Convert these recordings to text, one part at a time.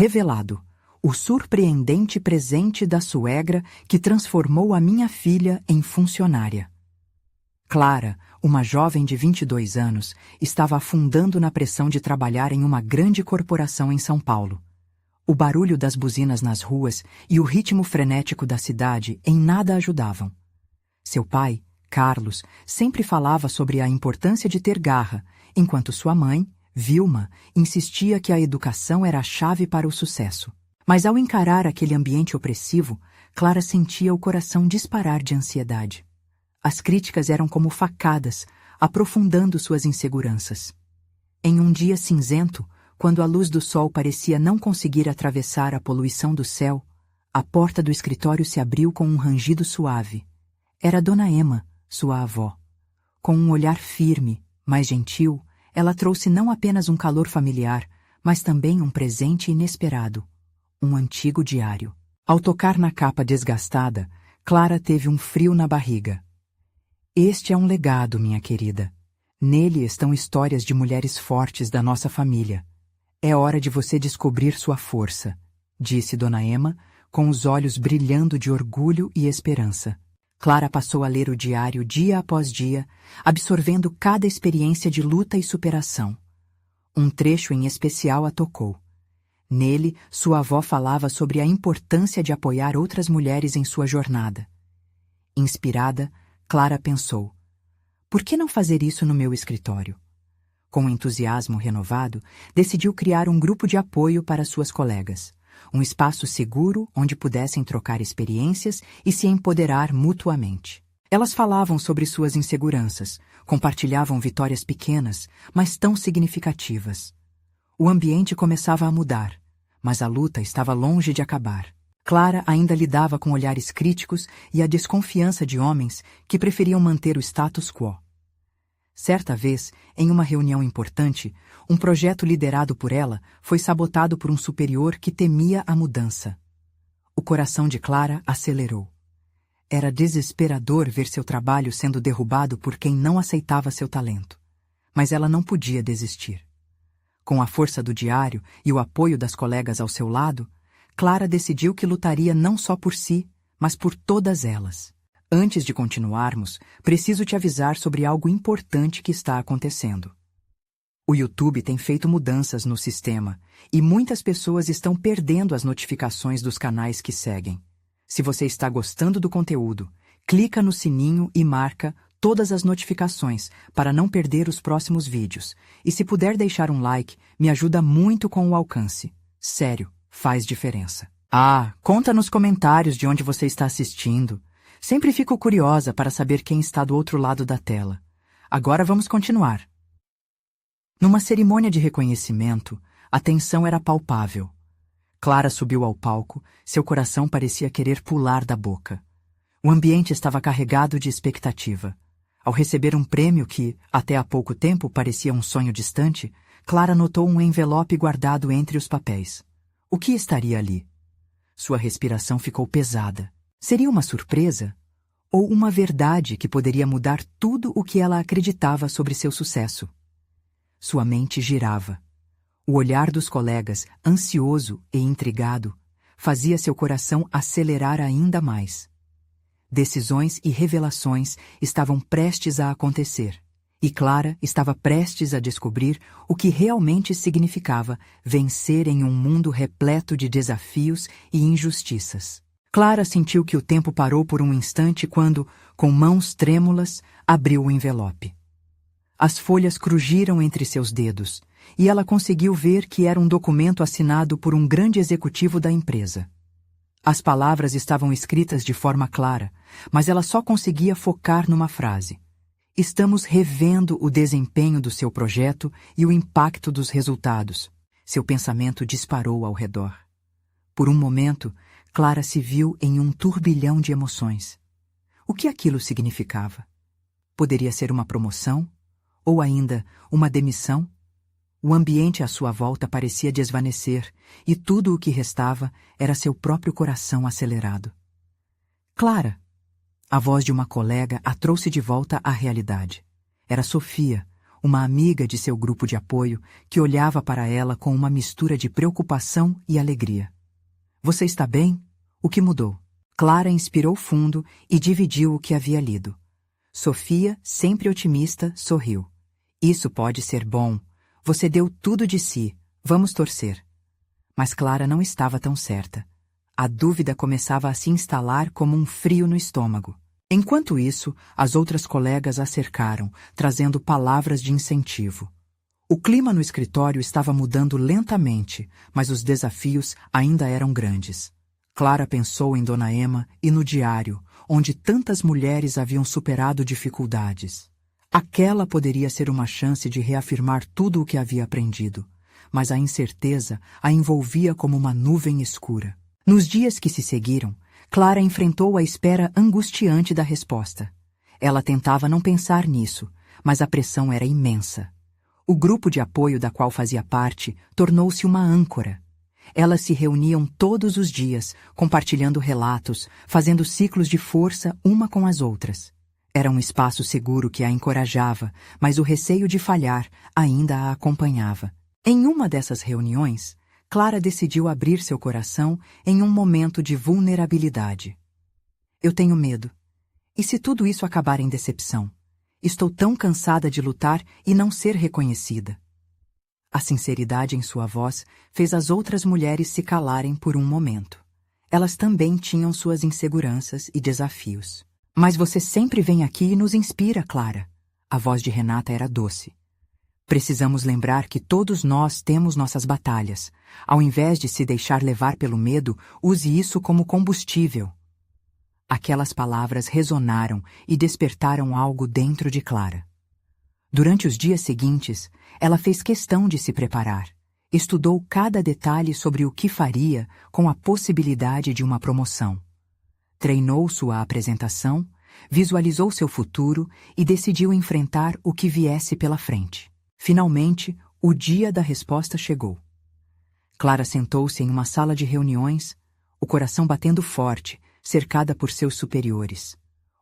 Revelado. O surpreendente presente da suegra que transformou a minha filha em funcionária. Clara, uma jovem de 22 anos, estava afundando na pressão de trabalhar em uma grande corporação em São Paulo. O barulho das buzinas nas ruas e o ritmo frenético da cidade em nada ajudavam. Seu pai, Carlos, sempre falava sobre a importância de ter garra, enquanto sua mãe, Vilma, insistia que a educação era a chave para o sucesso. Mas ao encarar aquele ambiente opressivo, Clara sentia o coração disparar de ansiedade. As críticas eram como facadas, aprofundando suas inseguranças. Em um dia cinzento, quando a luz do sol parecia não conseguir atravessar a poluição do céu, a porta do escritório se abriu com um rangido suave. Era Dona Emma, sua avó. Com um olhar firme, mas gentil, ela trouxe não apenas um calor familiar, mas também um presente inesperado. Um antigo diário. Ao tocar na capa desgastada, Clara teve um frio na barriga. Este é um legado, minha querida. Nele estão histórias de mulheres fortes da nossa família. É hora de você descobrir sua força, disse Dona Emma, com os olhos brilhando de orgulho e esperança. Clara passou a ler o diário dia após dia, absorvendo cada experiência de luta e superação. Um trecho em especial a tocou. Nele, sua avó falava sobre a importância de apoiar outras mulheres em sua jornada. Inspirada, Clara pensou: por que não fazer isso no meu escritório? Com entusiasmo renovado, decidiu criar um grupo de apoio para suas colegas. Um espaço seguro onde pudessem trocar experiências e se empoderar mutuamente. Elas falavam sobre suas inseguranças, compartilhavam vitórias pequenas, mas tão significativas. O ambiente começava a mudar, mas a luta estava longe de acabar. Clara ainda lidava com olhares críticos e a desconfiança de homens que preferiam manter o status quo. Certa vez, em uma reunião importante, um projeto liderado por ela foi sabotado por um superior que temia a mudança. O coração de Clara acelerou. Era desesperador ver seu trabalho sendo derrubado por quem não aceitava seu talento. Mas ela não podia desistir. Com a força do diário e o apoio das colegas ao seu lado, Clara decidiu que lutaria não só por si, mas por todas elas. Antes de continuarmos, preciso te avisar sobre algo importante que está acontecendo. O YouTube tem feito mudanças no sistema e muitas pessoas estão perdendo as notificações dos canais que seguem. Se você está gostando do conteúdo, clica no sininho e marca todas as notificações para não perder os próximos vídeos. E se puder deixar um like, me ajuda muito com o alcance. Sério, faz diferença. Conta nos comentários de onde você está assistindo. Sempre fico curiosa para saber quem está do outro lado da tela. Agora vamos continuar. Numa cerimônia de reconhecimento, a tensão era palpável. Clara subiu ao palco, seu coração parecia querer pular da boca. O ambiente estava carregado de expectativa. Ao receber um prêmio que, até há pouco tempo, parecia um sonho distante, Clara notou um envelope guardado entre os papéis. O que estaria ali? Sua respiração ficou pesada. Seria uma surpresa? Ou uma verdade que poderia mudar tudo o que ela acreditava sobre seu sucesso? Sua mente girava. O olhar dos colegas, ansioso e intrigado, fazia seu coração acelerar ainda mais. Decisões e revelações estavam prestes a acontecer, e Clara estava prestes a descobrir o que realmente significava vencer em um mundo repleto de desafios e injustiças. Clara sentiu que o tempo parou por um instante quando, com mãos trêmulas, abriu o envelope. As folhas crujiram entre seus dedos, e ela conseguiu ver que era um documento assinado por um grande executivo da empresa. As palavras estavam escritas de forma clara, mas ela só conseguia focar numa frase. Estamos revendo o desempenho do seu projeto e o impacto dos resultados. Seu pensamento disparou ao redor. Por um momento, Clara se viu em um turbilhão de emoções. O que aquilo significava? Poderia ser uma promoção? Ou ainda, uma demissão? O ambiente à sua volta parecia desvanecer, e tudo o que restava era seu próprio coração acelerado. Clara! A voz de uma colega a trouxe de volta à realidade. Era Sofia, uma amiga de seu grupo de apoio que olhava para ela com uma mistura de preocupação e alegria. Você está bem? O que mudou? Clara inspirou fundo e dividiu o que havia lido. Sofia, sempre otimista, sorriu. Isso pode ser bom. Você deu tudo de si. Vamos torcer. Mas Clara não estava tão certa. A dúvida começava a se instalar como um frio no estômago. Enquanto isso, as outras colegas a cercaram, trazendo palavras de incentivo. O clima no escritório estava mudando lentamente, mas os desafios ainda eram grandes. Clara pensou em Dona Emma e no diário, onde tantas mulheres haviam superado dificuldades. Aquela poderia ser uma chance de reafirmar tudo o que havia aprendido, mas a incerteza a envolvia como uma nuvem escura. Nos dias que se seguiram, Clara enfrentou a espera angustiante da resposta. Ela tentava não pensar nisso, mas a pressão era imensa. O grupo de apoio da qual fazia parte tornou-se uma âncora. Elas se reuniam todos os dias, compartilhando relatos, fazendo ciclos de força uma com as outras. Era um espaço seguro que a encorajava, mas o receio de falhar ainda a acompanhava. Em uma dessas reuniões, Clara decidiu abrir seu coração em um momento de vulnerabilidade. Eu tenho medo. E se tudo isso acabar em decepção? Estou tão cansada de lutar e não ser reconhecida. A sinceridade em sua voz fez as outras mulheres se calarem por um momento. Elas também tinham suas inseguranças e desafios. Mas você sempre vem aqui e nos inspira, Clara. A voz de Renata era doce. Precisamos lembrar que todos nós temos nossas batalhas. Ao invés de se deixar levar pelo medo, use isso como combustível. Aquelas palavras ressonaram e despertaram algo dentro de Clara. Durante os dias seguintes, ela fez questão de se preparar. Estudou cada detalhe sobre o que faria com a possibilidade de uma promoção. Treinou sua apresentação, visualizou seu futuro e decidiu enfrentar o que viesse pela frente. Finalmente, o dia da resposta chegou. Clara sentou-se em uma sala de reuniões, o coração batendo forte, cercada por seus superiores.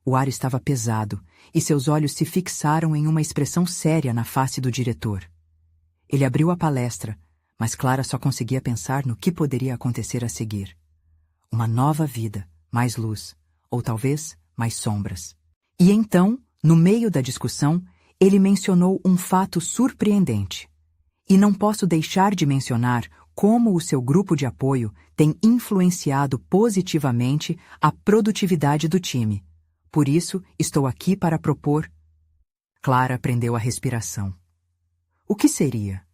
O ar estava pesado e seus olhos se fixaram em uma expressão séria na face do diretor. Ele abriu a palestra, mas Clara só conseguia pensar no que poderia acontecer a seguir. Uma nova vida, mais luz, ou talvez mais sombras. E então, no meio da discussão, ele mencionou um fato surpreendente. E não posso deixar de mencionar como o seu grupo de apoio tem influenciado positivamente a produtividade do time. Por isso, estou aqui para propor... Clara prendeu a respiração. O que seria?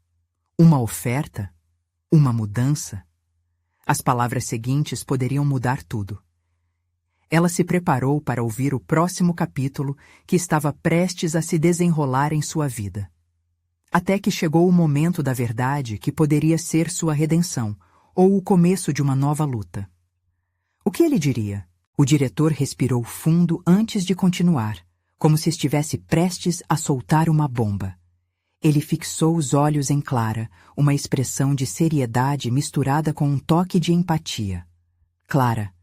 Uma oferta? Uma mudança? As palavras seguintes poderiam mudar tudo. Ela se preparou para ouvir o próximo capítulo que estava prestes a se desenrolar em sua vida. Até que chegou o momento da verdade que poderia ser sua redenção, ou o começo de uma nova luta. O que ele diria? O diretor respirou fundo antes de continuar, como se estivesse prestes a soltar uma bomba. Ele fixou os olhos em Clara, uma expressão de seriedade misturada com um toque de empatia. Clara,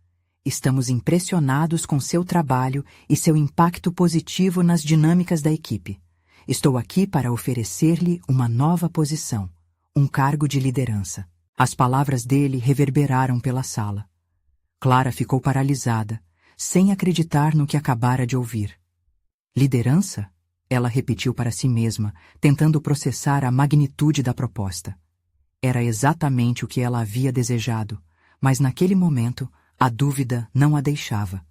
estamos impressionados com seu trabalho e seu impacto positivo nas dinâmicas da equipe. Estou aqui para oferecer-lhe uma nova posição, um cargo de liderança. As palavras dele reverberaram pela sala. Clara ficou paralisada, sem acreditar no que acabara de ouvir. Liderança? Ela repetiu para si mesma, tentando processar a magnitude da proposta. Era exatamente o que ela havia desejado, mas naquele momento a dúvida não a deixava.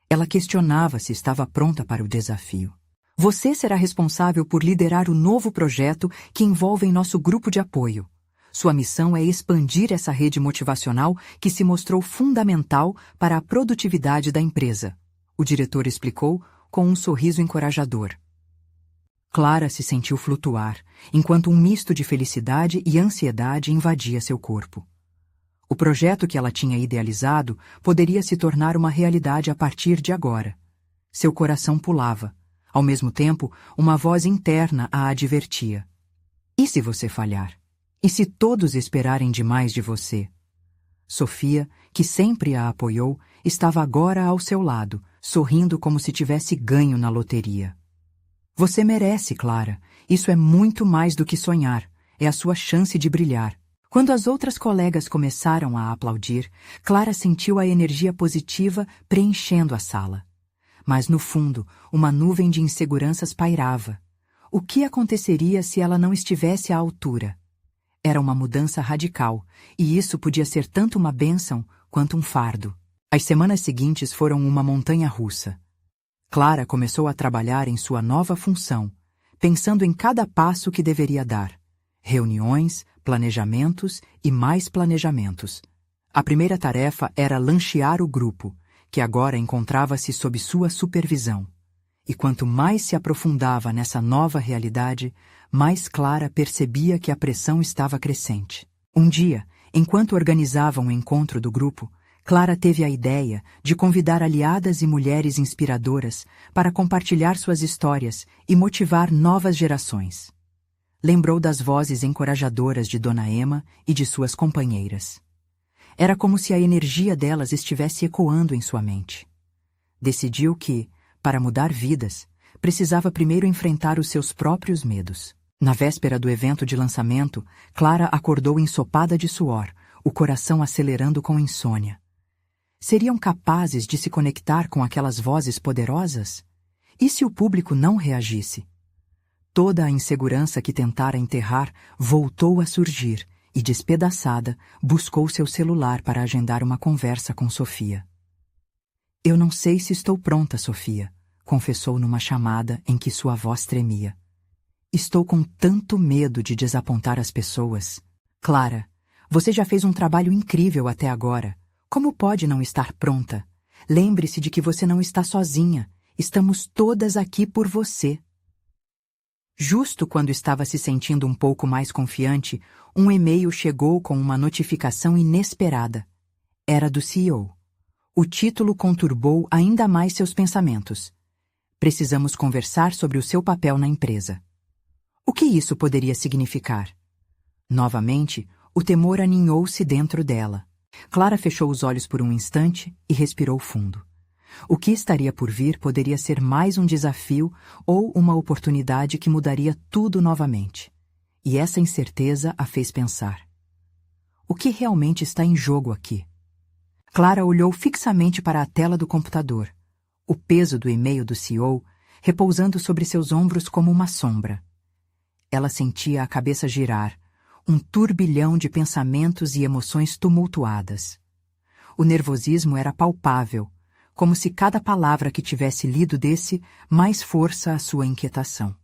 Ela questionava se estava pronta para o desafio. Você será responsável por liderar o novo projeto que envolve nosso grupo de apoio. Sua missão é expandir essa rede motivacional que se mostrou fundamental para a produtividade da empresa. O diretor explicou com um sorriso encorajador. Clara se sentiu flutuar, enquanto um misto de felicidade e ansiedade invadia seu corpo. O projeto que ela tinha idealizado poderia se tornar uma realidade a partir de agora. Seu coração pulava. Ao mesmo tempo, uma voz interna a advertia. E se você falhar? E se todos esperarem demais de você? Sofia, que sempre a apoiou, estava agora ao seu lado, sorrindo como se tivesse ganho na loteria. Você merece, Clara, Isso é muito mais do que sonhar, é a sua chance de brilhar. Quando as outras colegas começaram a aplaudir, Clara sentiu a energia positiva preenchendo a sala. Mas no fundo, uma nuvem de inseguranças pairava. O que aconteceria se ela não estivesse à altura? Era uma mudança radical, e isso podia ser tanto uma bênção quanto um fardo. As semanas seguintes foram uma montanha-russa. Clara começou a trabalhar em sua nova função, pensando em cada passo que deveria dar. Reuniões, planejamentos e mais planejamentos. A primeira tarefa era lanchear o grupo, que agora encontrava-se sob sua supervisão. E quanto mais se aprofundava nessa nova realidade, mais Clara percebia que a pressão estava crescente. Um dia, enquanto organizavam o encontro do grupo, Clara teve a ideia de convidar aliadas e mulheres inspiradoras para compartilhar suas histórias e motivar novas gerações. Lembrou das vozes encorajadoras de Dona Emma e de suas companheiras. Era como se a energia delas estivesse ecoando em sua mente. Decidiu que, para mudar vidas, precisava primeiro enfrentar os seus próprios medos. Na véspera do evento de lançamento, Clara acordou ensopada de suor, o coração acelerando com insônia. Seriam capazes de se conectar com aquelas vozes poderosas? E se o público não reagisse? Toda a insegurança que tentara enterrar voltou a surgir e, despedaçada, buscou seu celular para agendar uma conversa com Sofia. "Eu não sei se estou pronta, Sofia", confessou numa chamada em que sua voz tremia. "Estou com tanto medo de desapontar as pessoas." "Clara, você já fez um trabalho incrível até agora. Como pode não estar pronta? Lembre-se de que você não está sozinha. Estamos todas aqui por você." Justo quando estava se sentindo um pouco mais confiante, um e-mail chegou com uma notificação inesperada. Era do CEO. O título conturbou ainda mais seus pensamentos. "Precisamos conversar sobre o seu papel na empresa." O que isso poderia significar? Novamente, o temor aninhou-se dentro dela. Clara fechou os olhos por um instante e respirou fundo. O que estaria por vir poderia ser mais um desafio ou uma oportunidade que mudaria tudo novamente. E essa incerteza a fez pensar. O que realmente está em jogo aqui? Clara olhou fixamente para a tela do computador, o peso do e-mail do CEO repousando sobre seus ombros como uma sombra. Ela sentia a cabeça girar, um turbilhão de pensamentos e emoções tumultuadas. O nervosismo era palpável, como se cada palavra que tivesse lido desse mais força à sua inquietação.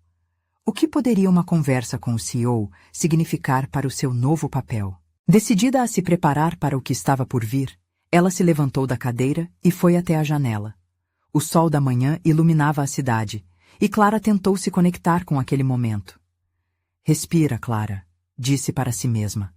O que poderia uma conversa com o CEO significar para o seu novo papel? Decidida a se preparar para o que estava por vir, ela se levantou da cadeira e foi até a janela. O sol da manhã iluminava a cidade, e Clara tentou se conectar com aquele momento. "Respira, Clara", disse para si mesma.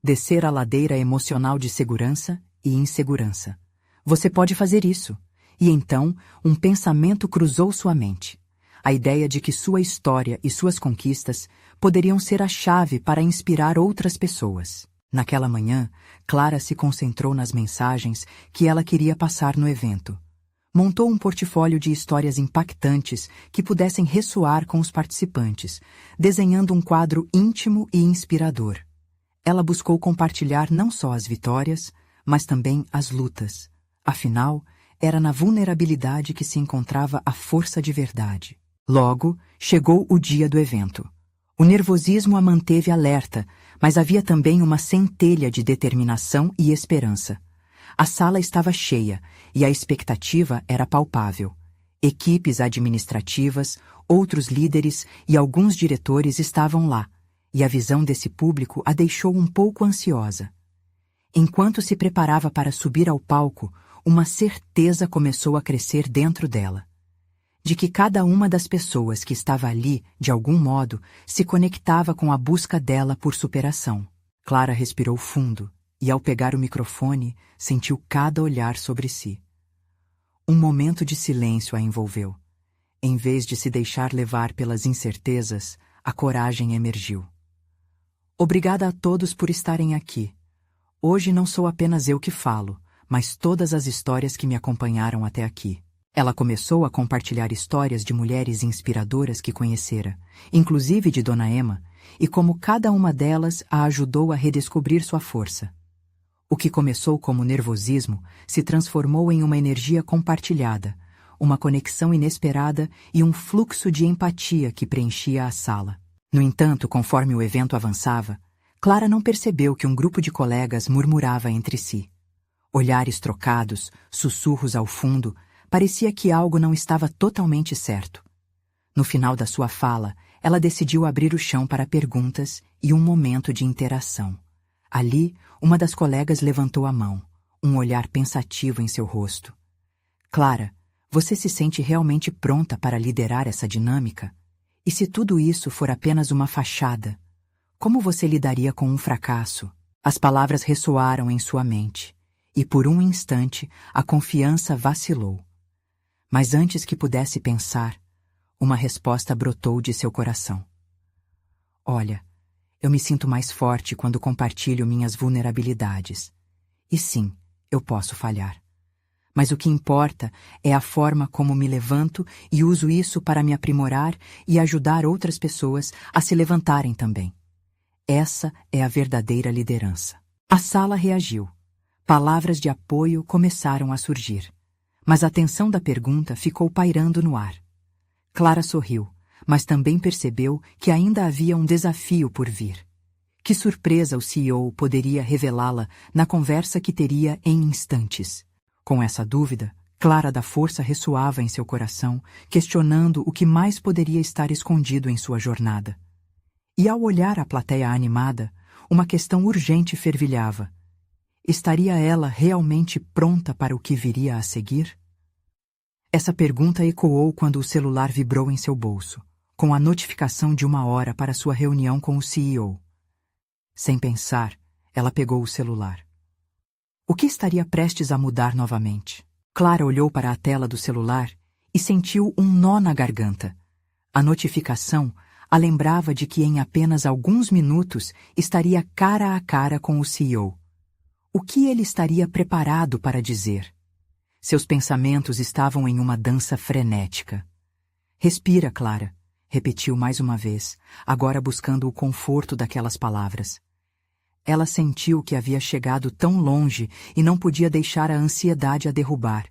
"Descer a ladeira emocional de segurança e insegurança. Você pode fazer isso." E então, um pensamento cruzou sua mente. A ideia de que sua história e suas conquistas poderiam ser a chave para inspirar outras pessoas. Naquela manhã, Clara se concentrou nas mensagens que ela queria passar no evento. Montou um portfólio de histórias impactantes que pudessem ressoar com os participantes, desenhando um quadro íntimo e inspirador. Ela buscou compartilhar não só as vitórias, mas também as lutas. Afinal, era na vulnerabilidade que se encontrava a força de verdade. Logo, chegou o dia do evento. O nervosismo a manteve alerta, mas havia também uma centelha de determinação e esperança. A sala estava cheia e a expectativa era palpável. Equipes administrativas, outros líderes e alguns diretores estavam lá, e a visão desse público a deixou um pouco ansiosa. Enquanto se preparava para subir ao palco, uma certeza começou a crescer dentro dela. De que cada uma das pessoas que estava ali, de algum modo, se conectava com a busca dela por superação. Clara respirou fundo e, ao pegar o microfone, sentiu cada olhar sobre si. Um momento de silêncio a envolveu. Em vez de se deixar levar pelas incertezas, a coragem emergiu. "Obrigada a todos por estarem aqui. Hoje não sou apenas eu que falo, mas todas as histórias que me acompanharam até aqui. Ela começou a compartilhar histórias de mulheres inspiradoras que conhecera, inclusive de Dona Emma, e como cada uma delas a ajudou a redescobrir sua força. O que começou como nervosismo se transformou em uma energia compartilhada, uma conexão inesperada e um fluxo de empatia que preenchia a sala. No entanto, conforme o evento avançava, Clara não percebeu que um grupo de colegas murmurava entre si. Olhares trocados, sussurros ao fundo, parecia que algo não estava totalmente certo. No final da sua fala, ela decidiu abrir o chão para perguntas e um momento de interação. Ali, uma das colegas levantou a mão, um olhar pensativo em seu rosto. Clara, você se sente realmente pronta para liderar essa dinâmica? E se tudo isso for apenas uma fachada, como você lidaria com um fracasso? As palavras ressoaram em sua mente, e por um instante a confiança vacilou. Mas antes que pudesse pensar, uma resposta brotou de seu coração. Olha, eu me sinto mais forte quando compartilho minhas vulnerabilidades. E sim, eu posso falhar. Mas o que importa é a forma como me levanto e uso isso para me aprimorar e ajudar outras pessoas a se levantarem também. Essa é a verdadeira liderança. A sala reagiu. Palavras de apoio começaram a surgir. Mas a tensão da pergunta ficou pairando no ar. Clara sorriu, mas também percebeu que ainda havia um desafio por vir. Que surpresa o CEO poderia revelá-la na conversa que teria em instantes? Com essa dúvida, Clara da Força ressoava em seu coração, questionando o que mais poderia estar escondido em sua jornada. E ao olhar a plateia animada, uma questão urgente fervilhava. Estaria ela realmente pronta para o que viria a seguir? Essa pergunta ecoou quando o celular vibrou em seu bolso, com a notificação de 1 hora para sua reunião com o CEO. Sem pensar, ela pegou o celular. O que estaria prestes a mudar novamente? Clara olhou para a tela do celular e sentiu um nó na garganta. A notificação a lembrava de que em apenas alguns minutos estaria cara a cara com o CEO. O que ele estaria preparado para dizer? Seus pensamentos estavam em uma dança frenética. Respira, Clara, repetiu mais uma vez, agora buscando o conforto daquelas palavras. Ela sentiu que havia chegado tão longe e não podia deixar a ansiedade a derrubar.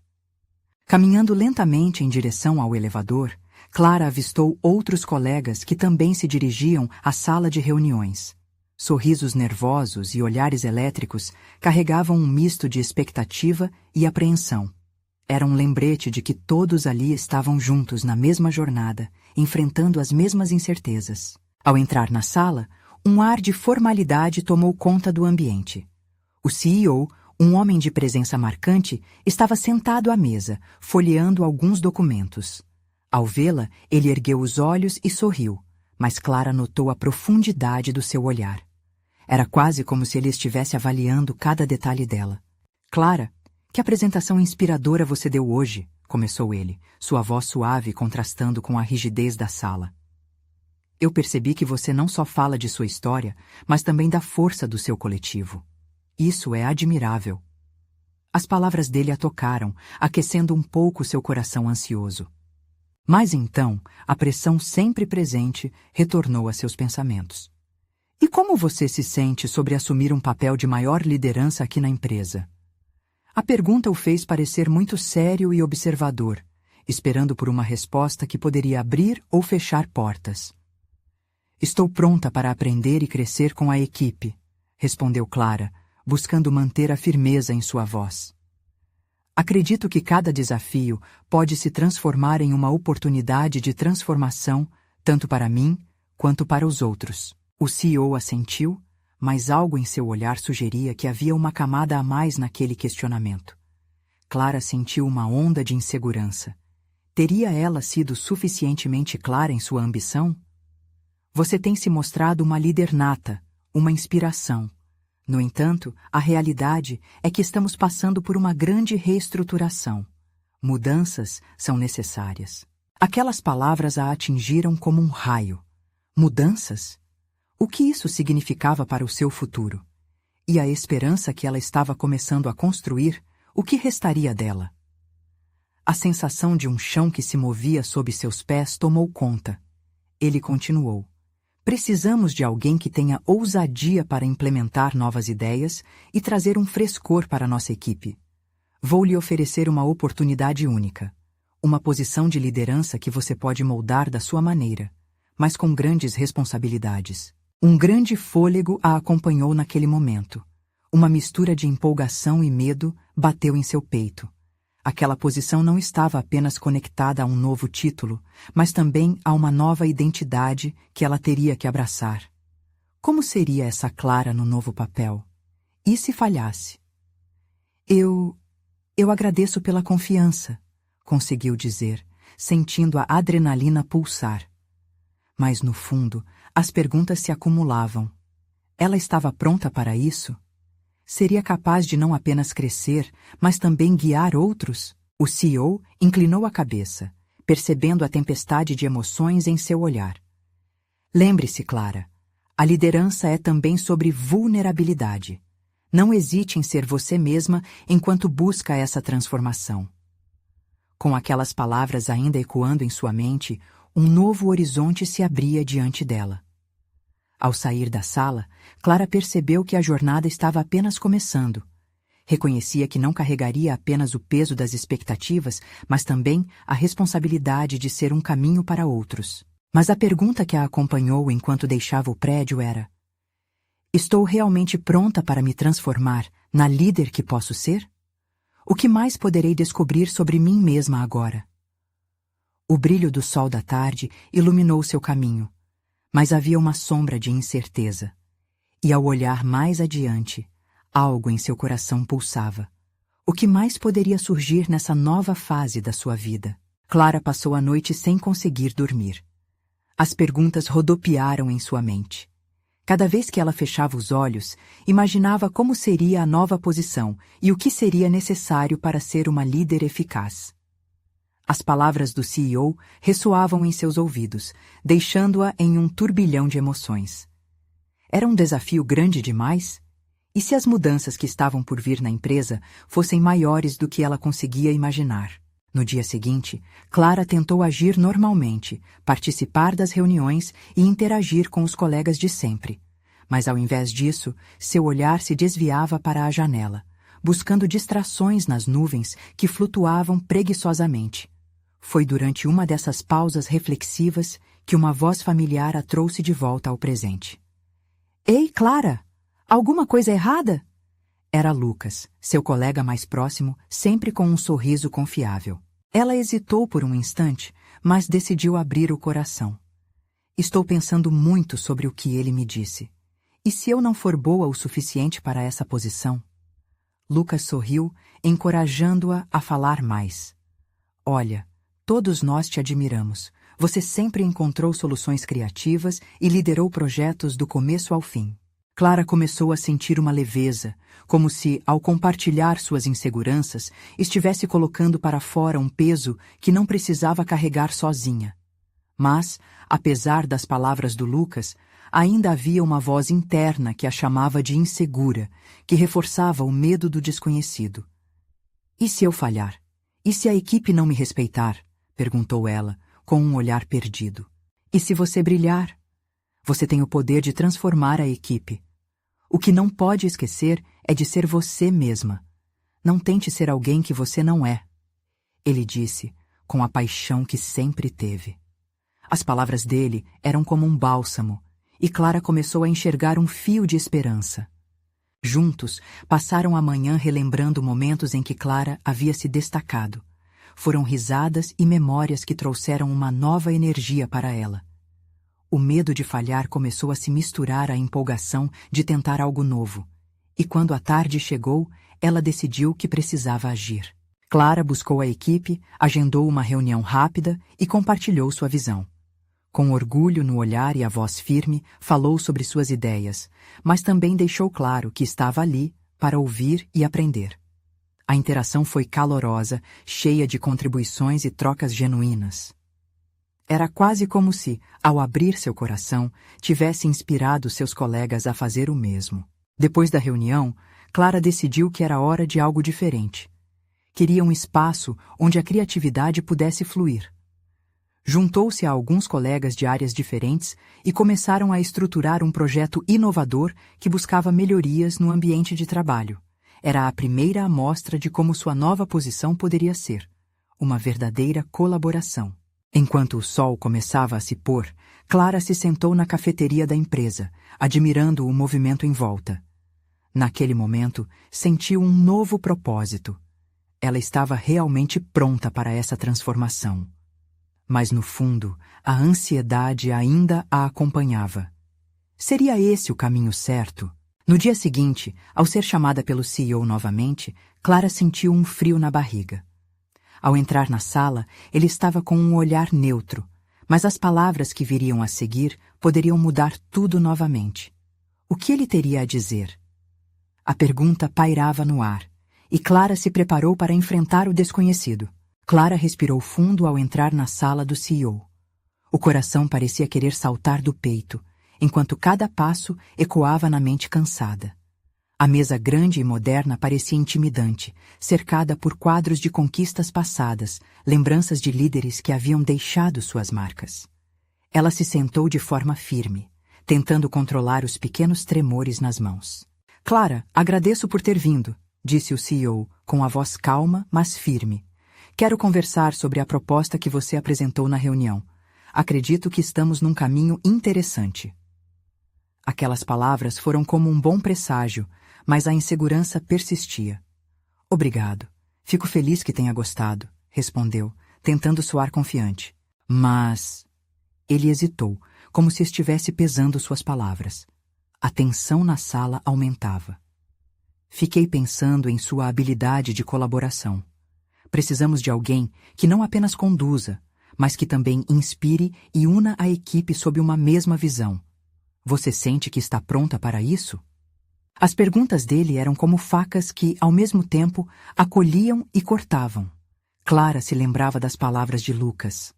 Caminhando lentamente em direção ao elevador, Clara avistou outros colegas que também se dirigiam à sala de reuniões. Sorrisos nervosos e olhares elétricos carregavam um misto de expectativa e apreensão. Era um lembrete de que todos ali estavam juntos na mesma jornada, enfrentando as mesmas incertezas. Ao entrar na sala, um ar de formalidade tomou conta do ambiente. O CEO, um homem de presença marcante, estava sentado à mesa, folheando alguns documentos. Ao vê-la, ele ergueu os olhos e sorriu, mas Clara notou a profundidade do seu olhar. Era quase como se ele estivesse avaliando cada detalhe dela. Clara, que apresentação inspiradora você deu hoje, começou ele, sua voz suave contrastando com a rigidez da sala. Eu percebi que você não só fala de sua história, mas também da força do seu coletivo. Isso é admirável. As palavras dele a tocaram, aquecendo um pouco seu coração ansioso. Mas então, a pressão sempre presente retornou a seus pensamentos. E como você se sente sobre assumir um papel de maior liderança aqui na empresa? A pergunta o fez parecer muito sério e observador, esperando por uma resposta que poderia abrir ou fechar portas. Estou pronta para aprender e crescer com a equipe, respondeu Clara, buscando manter a firmeza em sua voz. Acredito que cada desafio pode se transformar em uma oportunidade de transformação, tanto para mim quanto para os outros. O CEO assentiu, mas algo em seu olhar sugeria que havia uma camada a mais naquele questionamento. Clara sentiu uma onda de insegurança. Teria ela sido suficientemente clara em sua ambição? Você tem se mostrado uma líder nata, uma inspiração. No entanto, a realidade é que estamos passando por uma grande reestruturação. Mudanças são necessárias. Aquelas palavras a atingiram como um raio. Mudanças? O que isso significava para o seu futuro? E a esperança que ela estava começando a construir, o que restaria dela? A sensação de um chão que se movia sob seus pés tomou conta. Ele continuou. Precisamos de alguém que tenha ousadia para implementar novas ideias e trazer um frescor para nossa equipe. Vou lhe oferecer uma oportunidade única. Uma posição de liderança que você pode moldar da sua maneira, mas com grandes responsabilidades. Um grande fôlego a acompanhou naquele momento. Uma mistura de empolgação e medo bateu em seu peito. Aquela posição não estava apenas conectada a um novo título, mas também a uma nova identidade que ela teria que abraçar. Como seria essa Clara no novo papel? E se falhasse? Eu agradeço pela confiança, conseguiu dizer, sentindo a adrenalina pulsar. Mas, no fundo, as perguntas se acumulavam. Ela estava pronta para isso? Seria capaz de não apenas crescer, mas também guiar outros? O CEO inclinou a cabeça, percebendo a tempestade de emoções em seu olhar. Lembre-se, Clara, a liderança é também sobre vulnerabilidade. Não hesite em ser você mesma enquanto busca essa transformação. Com aquelas palavras ainda ecoando em sua mente, um novo horizonte se abria diante dela. Ao sair da sala, Clara percebeu que a jornada estava apenas começando. Reconhecia que não carregaria apenas o peso das expectativas, mas também a responsabilidade de ser um caminho para outros. Mas a pergunta que a acompanhou enquanto deixava o prédio era: estou realmente pronta para me transformar na líder que posso ser? O que mais poderei descobrir sobre mim mesma agora? O brilho do sol da tarde iluminou seu caminho, mas havia uma sombra de incerteza. E ao olhar mais adiante, algo em seu coração pulsava. O que mais poderia surgir nessa nova fase da sua vida? Clara passou a noite sem conseguir dormir. As perguntas rodopiaram em sua mente. Cada vez que ela fechava os olhos, imaginava como seria a nova posição e o que seria necessário para ser uma líder eficaz. As palavras do CEO ressoavam em seus ouvidos, deixando-a em um turbilhão de emoções. Era um desafio grande demais? E se as mudanças que estavam por vir na empresa fossem maiores do que ela conseguia imaginar? No dia seguinte, Clara tentou agir normalmente, participar das reuniões e interagir com os colegas de sempre. Mas ao invés disso, seu olhar se desviava para a janela, buscando distrações nas nuvens que flutuavam preguiçosamente. Foi durante uma dessas pausas reflexivas que uma voz familiar a trouxe de volta ao presente. Ei, Clara! Alguma coisa errada? Era Lucas, seu colega mais próximo, sempre com um sorriso confiável. Ela hesitou por um instante, mas decidiu abrir o coração. Estou pensando muito sobre o que ele me disse. E se eu não for boa o suficiente para essa posição? Lucas sorriu, encorajando-a a falar mais. Olha, todos nós te admiramos. Você sempre encontrou soluções criativas e liderou projetos do começo ao fim. Clara começou a sentir uma leveza, como se, ao compartilhar suas inseguranças, estivesse colocando para fora um peso que não precisava carregar sozinha. Mas, apesar das palavras do Lucas, ainda havia uma voz interna que a chamava de insegura, que reforçava o medo do desconhecido. E se eu falhar? E se a equipe não me respeitar? Perguntou ela, com um olhar perdido. E se você brilhar? Você tem o poder de transformar a equipe. O que não pode esquecer é de ser você mesma. Não tente ser alguém que você não é. Ele disse, com a paixão que sempre teve. As palavras dele eram como um bálsamo, e Clara começou a enxergar um fio de esperança. Juntos, passaram a manhã relembrando momentos em que Clara havia se destacado. Foram risadas e memórias que trouxeram uma nova energia para ela. O medo de falhar começou a se misturar à empolgação de tentar algo novo. E quando a tarde chegou, ela decidiu que precisava agir. Clara buscou a equipe, agendou uma reunião rápida e compartilhou sua visão. Com orgulho no olhar e a voz firme, falou sobre suas ideias, mas também deixou claro que estava ali para ouvir e aprender. A interação foi calorosa, cheia de contribuições e trocas genuínas. Era quase como se, ao abrir seu coração, tivesse inspirado seus colegas a fazer o mesmo. Depois da reunião, Clara decidiu que era hora de algo diferente. Queria um espaço onde a criatividade pudesse fluir. Juntou-se a alguns colegas de áreas diferentes e começaram a estruturar um projeto inovador que buscava melhorias no ambiente de trabalho. Era a primeira amostra de como sua nova posição poderia ser uma verdadeira colaboração. Enquanto o sol começava a se pôr, Clara se sentou na cafeteria da empresa, admirando o movimento em volta. Naquele momento, sentiu um novo propósito. Ela estava realmente pronta para essa transformação. Mas no fundo, a ansiedade ainda a acompanhava. Seria esse o caminho certo? No dia seguinte, ao ser chamada pelo CEO novamente, Clara sentiu um frio na barriga. Ao entrar na sala, ele estava com um olhar neutro, mas as palavras que viriam a seguir poderiam mudar tudo novamente. O que ele teria a dizer? A pergunta pairava no ar, e Clara se preparou para enfrentar o desconhecido. Clara respirou fundo ao entrar na sala do CEO. O coração parecia querer saltar do peito, enquanto cada passo ecoava na mente cansada. A mesa grande e moderna parecia intimidante, cercada por quadros de conquistas passadas, lembranças de líderes que haviam deixado suas marcas. Ela se sentou de forma firme, tentando controlar os pequenos tremores nas mãos. Clara, agradeço por ter vindo, disse o CEO, com a voz calma, mas firme. Quero conversar sobre a proposta que você apresentou na reunião. Acredito que estamos num caminho interessante. Aquelas palavras foram como um bom presságio, mas a insegurança persistia. Obrigado. Fico feliz que tenha gostado, respondeu, tentando soar confiante. Mas... Ele hesitou, como se estivesse pesando suas palavras. A tensão na sala aumentava. Fiquei pensando em sua habilidade de colaboração. Precisamos de alguém que não apenas conduza, mas que também inspire e una a equipe sob uma mesma visão. Você sente que está pronta para isso? As perguntas dele eram como facas que, ao mesmo tempo, acolhiam e cortavam. Clara se lembrava das palavras de Lucas.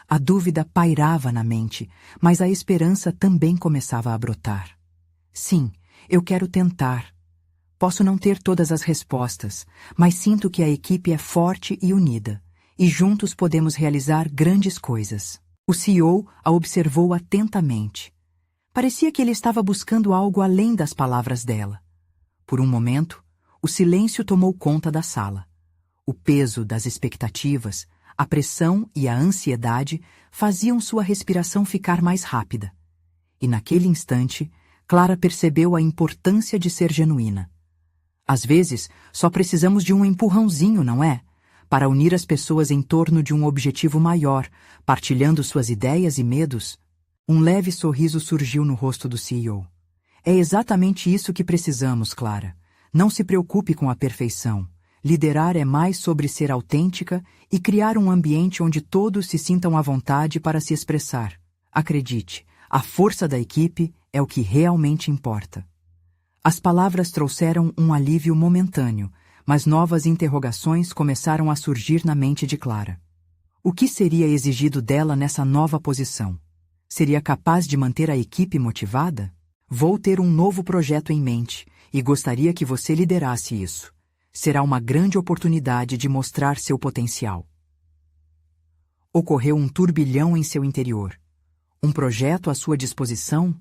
A dúvida pairava na mente, mas a esperança também começava a brotar. Sim, eu quero tentar. Posso não ter todas as respostas, mas sinto que a equipe é forte e unida, e juntos podemos realizar grandes coisas. O CEO a observou atentamente. Parecia que ele estava buscando algo além das palavras dela. Por um momento, o silêncio tomou conta da sala. O peso das expectativas, a pressão e a ansiedade faziam sua respiração ficar mais rápida. E naquele instante, Clara percebeu a importância de ser genuína. Às vezes, só precisamos de um empurrãozinho, não é? Para unir as pessoas em torno de um objetivo maior, partilhando suas ideias e medos. Um leve sorriso surgiu no rosto do CEO. É exatamente isso que precisamos, Clara. Não se preocupe com a perfeição. Liderar é mais sobre ser autêntica e criar um ambiente onde todos se sintam à vontade para se expressar. Acredite, a força da equipe é o que realmente importa. As palavras trouxeram um alívio momentâneo, mas novas interrogações começaram a surgir na mente de Clara. O que seria exigido dela nessa nova posição? Seria capaz de manter a equipe motivada? Vou ter um novo projeto em mente e gostaria que você liderasse isso. Será uma grande oportunidade de mostrar seu potencial. Ocorreu um turbilhão em seu interior. Um projeto à sua disposição?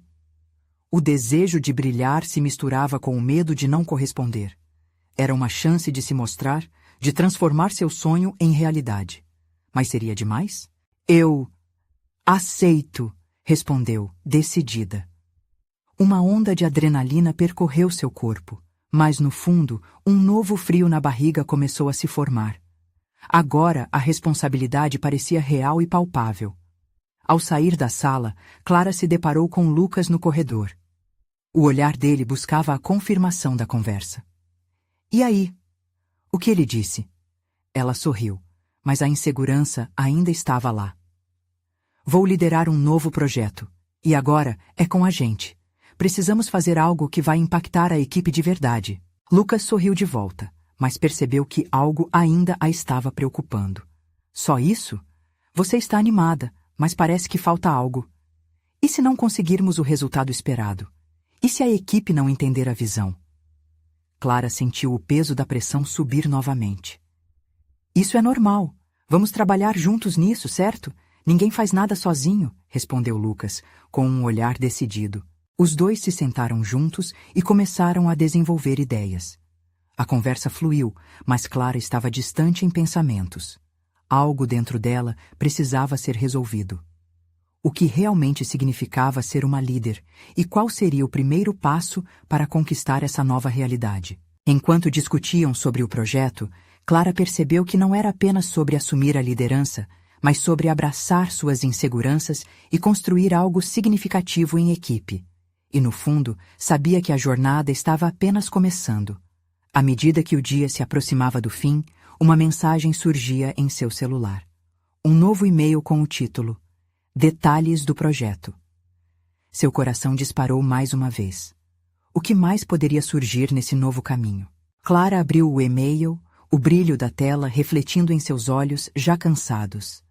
O desejo de brilhar se misturava com o medo de não corresponder. Era uma chance de se mostrar, de transformar seu sonho em realidade. Mas seria demais? Eu aceito, respondeu, decidida. Uma onda de adrenalina percorreu seu corpo, mas no fundo, um novo frio na barriga começou a se formar. Agora, a responsabilidade parecia real e palpável. Ao sair da sala, Clara se deparou com Lucas no corredor. O olhar dele buscava a confirmação da conversa. E aí? O que ele disse? Ela sorriu, mas a insegurança ainda estava lá. Vou liderar um novo projeto, e agora é com a gente. Precisamos fazer algo que vai impactar a equipe de verdade. Lucas sorriu de volta, mas percebeu que algo ainda a estava preocupando. Só isso? Você está animada, mas parece que falta algo. E se não conseguirmos o resultado esperado? E se a equipe não entender a visão? Clara sentiu o peso da pressão subir novamente. Isso é normal. Vamos trabalhar juntos nisso, certo? Ninguém faz nada sozinho, respondeu Lucas, com um olhar decidido. Os dois se sentaram juntos e começaram a desenvolver ideias. A conversa fluiu, mas Clara estava distante em pensamentos. Algo dentro dela precisava ser resolvido. O que realmente significava ser uma líder e qual seria o primeiro passo para conquistar essa nova realidade. Enquanto discutiam sobre o projeto, Clara percebeu que não era apenas sobre assumir a liderança, mas sobre abraçar suas inseguranças e construir algo significativo em equipe. E, no fundo, sabia que a jornada estava apenas começando. À medida que o dia se aproximava do fim, uma mensagem surgia em seu celular. Um novo e-mail com o título Detalhes do projeto. Seu coração disparou mais uma vez. O que mais poderia surgir nesse novo caminho? Clara abriu o e-mail, o brilho da tela refletindo em seus olhos já cansados.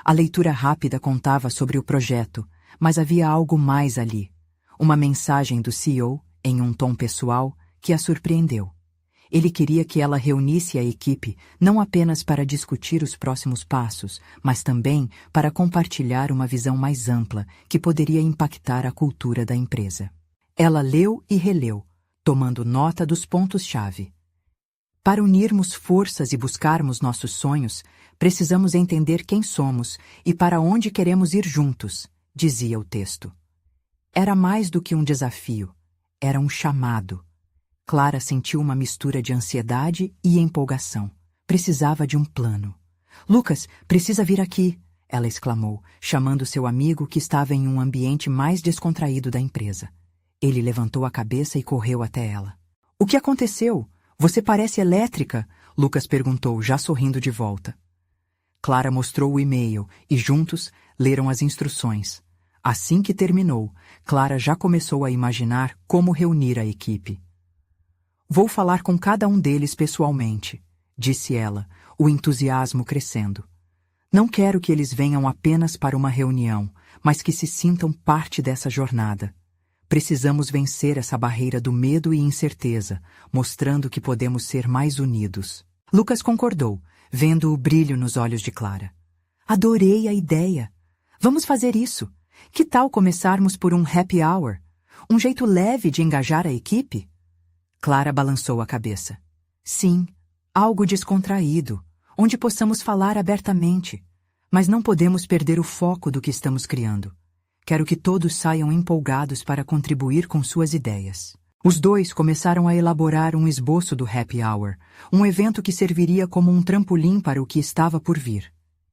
A leitura rápida contava sobre o projeto, mas havia algo mais ali. Uma mensagem do CEO, em um tom pessoal, que a surpreendeu. Ele queria que ela reunisse a equipe não apenas para discutir os próximos passos, mas também para compartilhar uma visão mais ampla que poderia impactar a cultura da empresa. Ela leu e releu, tomando nota dos pontos-chave. Para unirmos forças e buscarmos nossos sonhos, precisamos entender quem somos e para onde queremos ir juntos, dizia o texto. Era mais do que um desafio, era um chamado. Clara sentiu uma mistura de ansiedade e empolgação. Precisava de um plano. Lucas, precisa vir aqui, ela exclamou, chamando seu amigo que estava em um ambiente mais descontraído da empresa. Ele levantou a cabeça e correu até ela. O que aconteceu? Você parece elétrica, Lucas perguntou, já sorrindo de volta. Clara mostrou o e-mail e juntos leram as instruções. Assim que terminou, Clara já começou a imaginar como reunir a equipe. Vou falar com cada um deles pessoalmente, disse ela, o entusiasmo crescendo. Não quero que eles venham apenas para uma reunião, mas que se sintam parte dessa jornada. Precisamos vencer essa barreira do medo e incerteza, mostrando que podemos ser mais unidos. Lucas concordou, vendo o brilho nos olhos de Clara. Adorei a ideia. Vamos fazer isso. Que tal começarmos por um happy hour? Um jeito leve de engajar a equipe? Clara balançou a cabeça. Sim, algo descontraído, onde possamos falar abertamente. Mas não podemos perder o foco do que estamos criando. Quero que todos saiam empolgados para contribuir com suas ideias. Os dois começaram a elaborar um esboço do Happy Hour, um evento que serviria como um trampolim para o que estava por vir.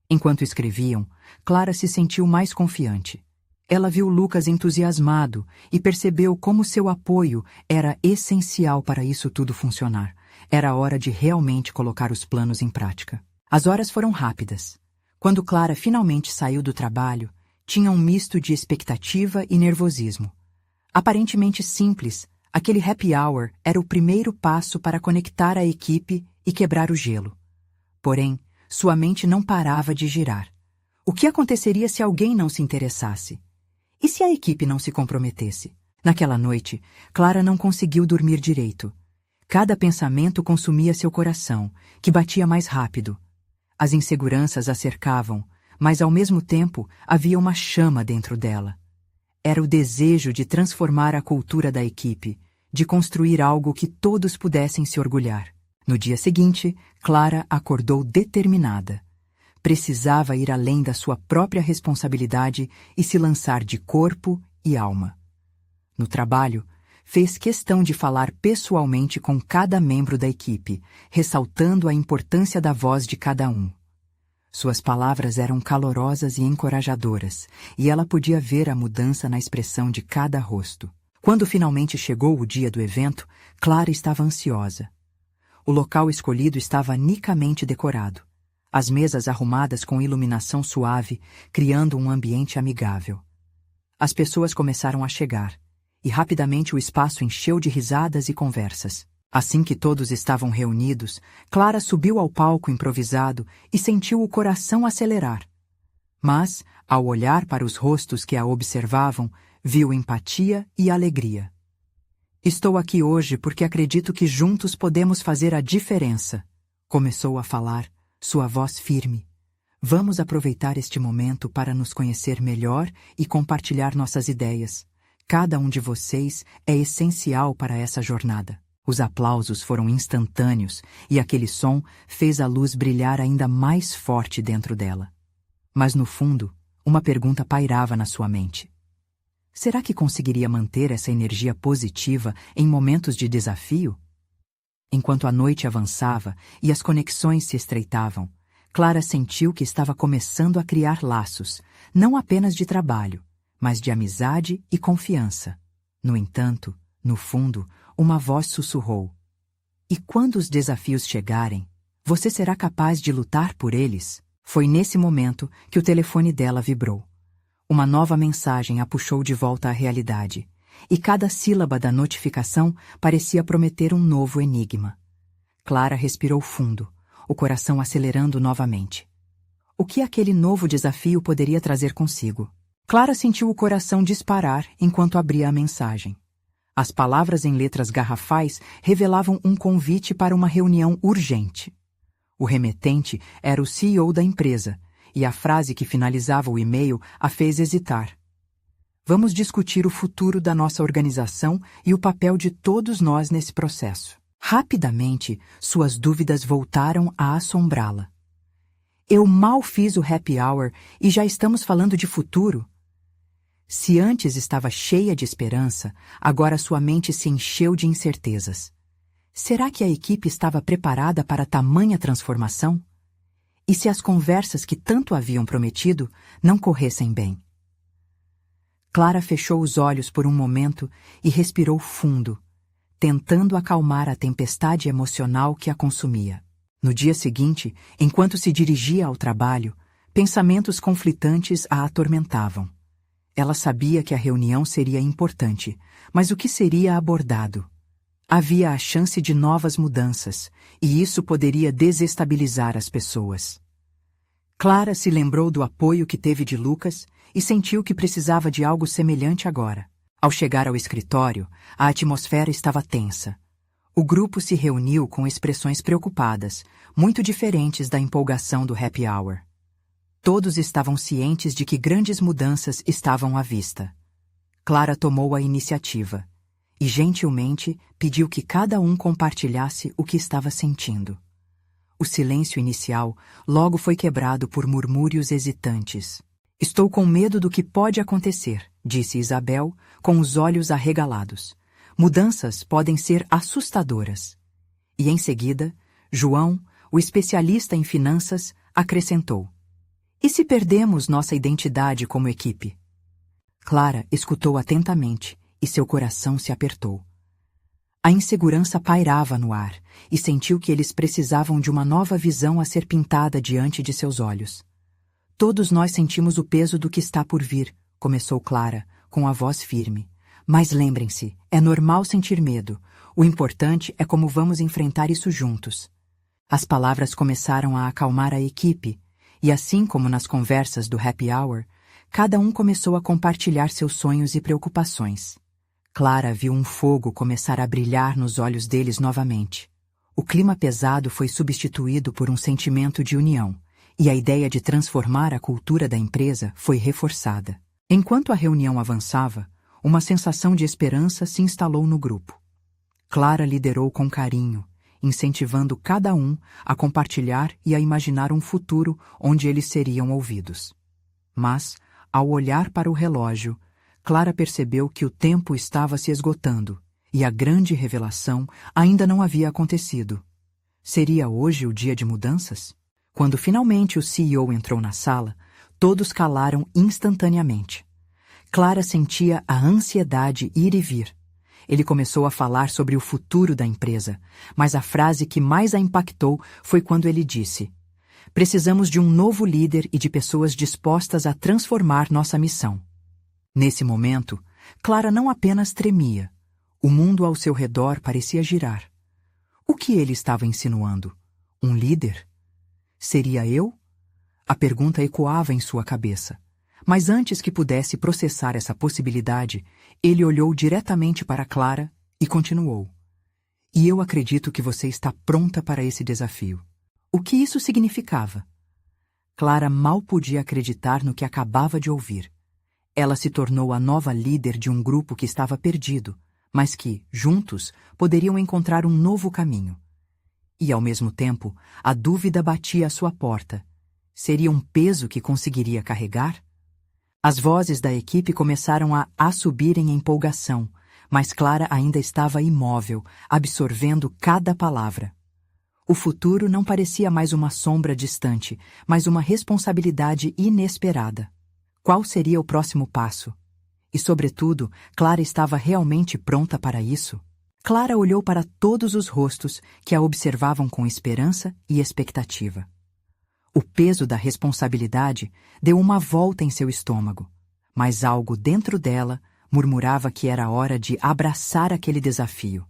Enquanto escreviam, Clara se sentiu mais confiante. Ela viu Lucas entusiasmado e percebeu como seu apoio era essencial para isso tudo funcionar. Era hora de realmente colocar os planos em prática. As horas foram rápidas. Quando Clara finalmente saiu do trabalho, tinha um misto de expectativa e nervosismo. Aparentemente simples, aquele happy hour era o primeiro passo para conectar a equipe e quebrar o gelo. Porém, sua mente não parava de girar. O que aconteceria se alguém não se interessasse? E se a equipe não se comprometesse? Naquela noite, Clara não conseguiu dormir direito. Cada pensamento consumia seu coração, que batia mais rápido. As inseguranças a cercavam, mas ao mesmo tempo havia uma chama dentro dela. Era o desejo de transformar a cultura da equipe, de construir algo que todos pudessem se orgulhar. No dia seguinte, Clara acordou determinada. Precisava ir além da sua própria responsabilidade e se lançar de corpo e alma. No trabalho, fez questão de falar pessoalmente com cada membro da equipe, ressaltando a importância da voz de cada um. Suas palavras eram calorosas e encorajadoras, e ela podia ver a mudança na expressão de cada rosto. Quando finalmente chegou o dia do evento, Clara estava ansiosa. O local escolhido estava nicamente decorado. As mesas arrumadas com iluminação suave, criando um ambiente amigável. As pessoas começaram a chegar, e rapidamente o espaço encheu de risadas e conversas. Assim que todos estavam reunidos, Clara subiu ao palco improvisado e sentiu o coração acelerar. Mas, ao olhar para os rostos que a observavam, viu empatia e alegria. Estou aqui hoje porque acredito que juntos podemos fazer a diferença, começou a falar, sua voz firme. Vamos aproveitar este momento para nos conhecer melhor e compartilhar nossas ideias. Cada um de vocês é essencial para essa jornada. Os aplausos foram instantâneos e aquele som fez a luz brilhar ainda mais forte dentro dela. Mas no fundo, uma pergunta pairava na sua mente. Será que conseguiria manter essa energia positiva em momentos de desafio? Enquanto a noite avançava e as conexões se estreitavam, Clara sentiu que estava começando a criar laços, não apenas de trabalho, mas de amizade e confiança. No entanto, no fundo, uma voz sussurrou: "E quando os desafios chegarem, você será capaz de lutar por eles?" Foi nesse momento que o telefone dela vibrou. Uma nova mensagem a puxou de volta à realidade, e cada sílaba da notificação parecia prometer um novo enigma. Clara respirou fundo, o coração acelerando novamente. O que aquele novo desafio poderia trazer consigo? Clara sentiu o coração disparar enquanto abria a mensagem. As palavras em letras garrafais revelavam um convite para uma reunião urgente. O remetente era o CEO da empresa, e a frase que finalizava o e-mail a fez hesitar. Vamos discutir o futuro da nossa organização e o papel de todos nós nesse processo. Rapidamente, suas dúvidas voltaram a assombrá-la. Eu mal fiz o happy hour e já estamos falando de futuro? Se antes estava cheia de esperança, agora sua mente se encheu de incertezas. Será que a equipe estava preparada para tamanha transformação? E se as conversas que tanto haviam prometido não corressem bem? Clara fechou os olhos por um momento e respirou fundo, tentando acalmar a tempestade emocional que a consumia. No dia seguinte, enquanto se dirigia ao trabalho, pensamentos conflitantes a atormentavam. Ela sabia que a reunião seria importante, mas o que seria abordado? Havia a chance de novas mudanças, e isso poderia desestabilizar as pessoas. Clara se lembrou do apoio que teve de Lucas e sentiu que precisava de algo semelhante agora. Ao chegar ao escritório, a atmosfera estava tensa. O grupo se reuniu com expressões preocupadas, muito diferentes da empolgação do happy hour. Todos estavam cientes de que grandes mudanças estavam à vista. Clara tomou a iniciativa e, gentilmente, pediu que cada um compartilhasse o que estava sentindo. O silêncio inicial logo foi quebrado por murmúrios hesitantes. Estou com medo do que pode acontecer, disse Isabel, com os olhos arregalados. Mudanças podem ser assustadoras. E em seguida, João, o especialista em finanças, acrescentou: e se perdemos nossa identidade como equipe? Clara escutou atentamente e seu coração se apertou. A insegurança pairava no ar e sentiu que eles precisavam de uma nova visão a ser pintada diante de seus olhos. Todos nós sentimos o peso do que está por vir, começou Clara, com a voz firme. Mas lembrem-se, é normal sentir medo. O importante é como vamos enfrentar isso juntos. As palavras começaram a acalmar a equipe, e assim como nas conversas do happy hour, cada um começou a compartilhar seus sonhos e preocupações. Clara viu um fogo começar a brilhar nos olhos deles novamente. O clima pesado foi substituído por um sentimento de união, e a ideia de transformar a cultura da empresa foi reforçada. Enquanto a reunião avançava, uma sensação de esperança se instalou no grupo. Clara liderou com carinho, incentivando cada um a compartilhar e a imaginar um futuro onde eles seriam ouvidos. Mas, ao olhar para o relógio, Clara percebeu que o tempo estava se esgotando e a grande revelação ainda não havia acontecido. Seria hoje o dia de mudanças? Quando finalmente o CEO entrou na sala, todos calaram instantaneamente. Clara sentia a ansiedade ir e vir. Ele começou a falar sobre o futuro da empresa, mas a frase que mais a impactou foi quando ele disse: precisamos de um novo líder e de pessoas dispostas a transformar nossa missão. Nesse momento, Clara não apenas tremia. O mundo ao seu redor parecia girar. O que ele estava insinuando? Um líder? Seria eu? A pergunta ecoava em sua cabeça. Mas antes que pudesse processar essa possibilidade, ele olhou diretamente para Clara e continuou: e eu acredito que você está pronta para esse desafio. O que isso significava? Clara mal podia acreditar no que acabava de ouvir. Ela se tornou a nova líder de um grupo que estava perdido, mas que, juntos, poderiam encontrar um novo caminho. E, ao mesmo tempo, a dúvida batia à sua porta. Seria um peso que conseguiria carregar? As vozes da equipe começaram a subir em empolgação, mas Clara ainda estava imóvel, absorvendo cada palavra. O futuro não parecia mais uma sombra distante, mas uma responsabilidade inesperada. Qual seria o próximo passo? E, sobretudo, Clara estava realmente pronta para isso? Clara olhou para todos os rostos que a observavam com esperança e expectativa. O peso da responsabilidade deu uma volta em seu estômago, mas algo dentro dela murmurava que era hora de abraçar aquele desafio.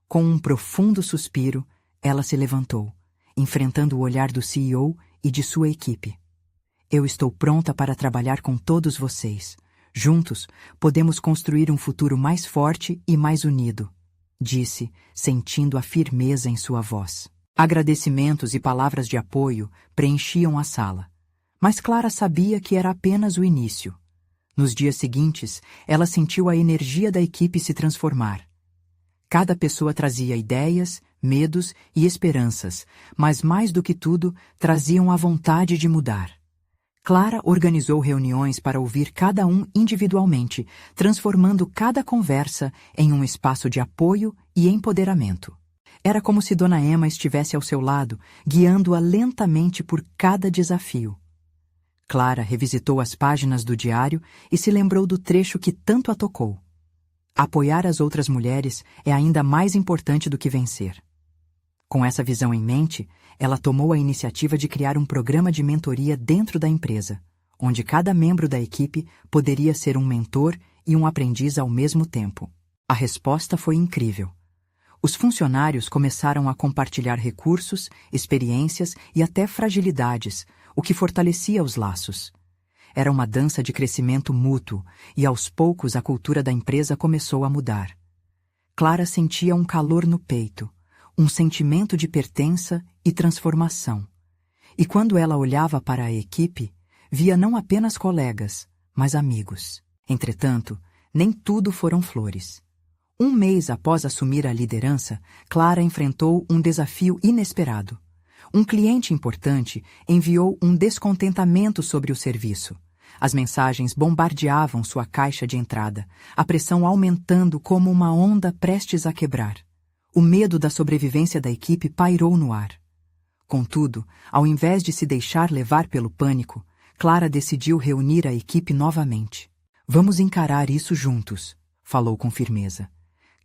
Com um profundo suspiro, ela se levantou, enfrentando o olhar do CEO e de sua equipe. Eu estou pronta para trabalhar com todos vocês. Juntos, podemos construir um futuro mais forte e mais unido, disse, sentindo a firmeza em sua voz. Agradecimentos e palavras de apoio preenchiam a sala. Mas Clara sabia que era apenas o início. Nos dias seguintes, ela sentiu a energia da equipe se transformar. Cada pessoa trazia ideias, medos e esperanças, mas mais do que tudo, traziam a vontade de mudar. Clara organizou reuniões para ouvir cada um individualmente, transformando cada conversa em um espaço de apoio e empoderamento. Era como se Dona Emma estivesse ao seu lado, guiando-a lentamente por cada desafio. Clara revisitou as páginas do diário e se lembrou do trecho que tanto a tocou. Apoiar as outras mulheres é ainda mais importante do que vencer. Com essa visão em mente, ela tomou a iniciativa de criar um programa de mentoria dentro da empresa, onde cada membro da equipe poderia ser um mentor e um aprendiz ao mesmo tempo. A resposta foi incrível. Os funcionários começaram a compartilhar recursos, experiências e até fragilidades, o que fortalecia os laços. Era uma dança de crescimento mútuo e, aos poucos, a cultura da empresa começou a mudar. Clara sentia um calor no peito, um sentimento de pertença e transformação. E quando ela olhava para a equipe, via não apenas colegas, mas amigos. Entretanto, nem tudo foram flores. Um mês após assumir a liderança, Clara enfrentou um desafio inesperado. Um cliente importante enviou um descontentamento sobre o serviço. As mensagens bombardeavam sua caixa de entrada, a pressão aumentando como uma onda prestes a quebrar. O medo da sobrevivência da equipe pairou no ar. Contudo, ao invés de se deixar levar pelo pânico, Clara decidiu reunir a equipe novamente. Vamos encarar isso juntos, falou com firmeza.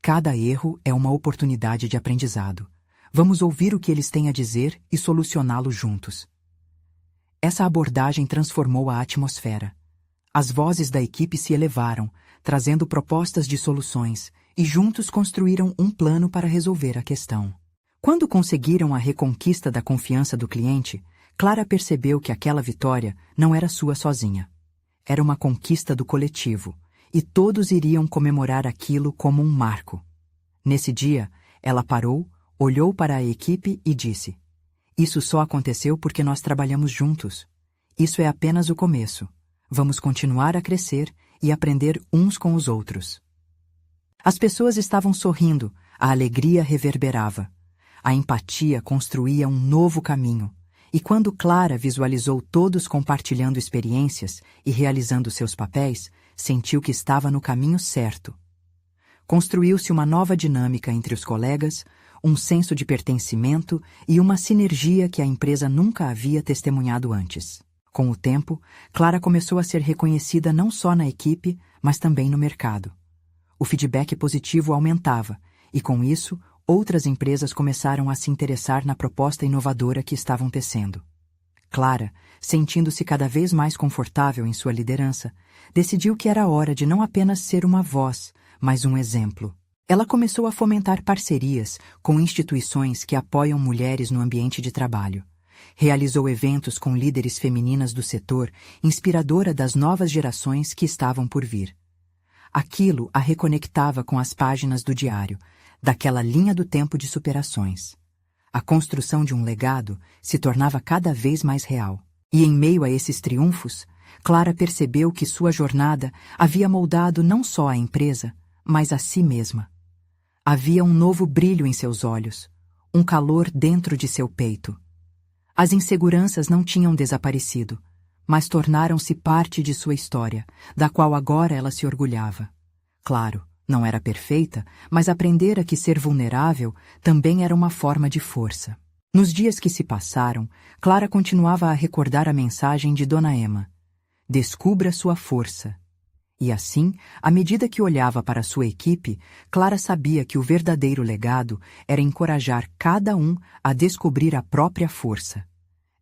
Cada erro é uma oportunidade de aprendizado. Vamos ouvir o que eles têm a dizer e solucioná-lo juntos. Essa abordagem transformou a atmosfera. As vozes da equipe se elevaram, trazendo propostas de soluções, e juntos construíram um plano para resolver a questão. Quando conseguiram a reconquista da confiança do cliente, Clara percebeu que aquela vitória não era sua sozinha. Era uma conquista do coletivo, e todos iriam comemorar aquilo como um marco. Nesse dia, ela parou, olhou para a equipe e disse: "Isso só aconteceu porque nós trabalhamos juntos. Isso é apenas o começo. Vamos continuar a crescer e aprender uns com os outros." As pessoas estavam sorrindo, a alegria reverberava. A empatia construía um novo caminho, e quando Clara visualizou todos compartilhando experiências e realizando seus papéis, sentiu que estava no caminho certo. Construiu-se uma nova dinâmica entre os colegas, um senso de pertencimento e uma sinergia que a empresa nunca havia testemunhado antes. Com o tempo, Clara começou a ser reconhecida não só na equipe, mas também no mercado. O feedback positivo aumentava, e com isso, outras empresas começaram a se interessar na proposta inovadora que estavam tecendo. Clara, sentindo-se cada vez mais confortável em sua liderança, decidiu que era hora de não apenas ser uma voz, mas um exemplo. Ela começou a fomentar parcerias com instituições que apoiam mulheres no ambiente de trabalho. Realizou eventos com líderes femininas do setor, inspiradora das novas gerações que estavam por vir. Aquilo a reconectava com as páginas do diário, daquela linha do tempo de superações. A construção de um legado se tornava cada vez mais real. E em meio a esses triunfos, Clara percebeu que sua jornada havia moldado não só a empresa, mas a si mesma. Havia um novo brilho em seus olhos, um calor dentro de seu peito. As inseguranças não tinham desaparecido, mas tornaram-se parte de sua história, da qual agora ela se orgulhava. Claro, não era perfeita, mas aprendera que ser vulnerável também era uma forma de força. Nos dias que se passaram, Clara continuava a recordar a mensagem de Dona Emma. Descubra sua força. E assim, à medida que olhava para sua equipe, Clara sabia que o verdadeiro legado era encorajar cada um a descobrir a própria força.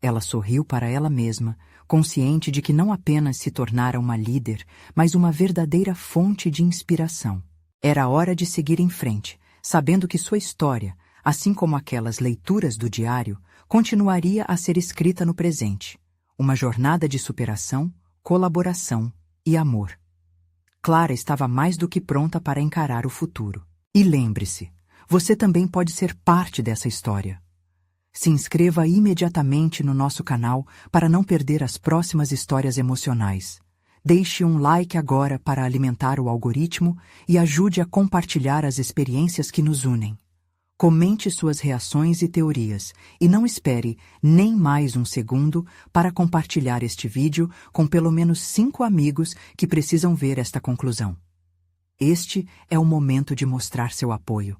Ela sorriu para ela mesma, consciente de que não apenas se tornara uma líder, mas uma verdadeira fonte de inspiração. Era hora de seguir em frente, sabendo que sua história, assim como aquelas leituras do diário, continuaria a ser escrita no presente. Uma jornada de superação, colaboração e amor. Clara estava mais do que pronta para encarar o futuro. E lembre-se, você também pode ser parte dessa história. Se inscreva imediatamente no nosso canal para não perder as próximas histórias emocionais. Deixe um like agora para alimentar o algoritmo e ajude a compartilhar as experiências que nos unem. Comente suas reações e teorias e não espere nem mais um segundo para compartilhar este vídeo com pelo menos 5 amigos que precisam ver esta conclusão. Este é o momento de mostrar seu apoio.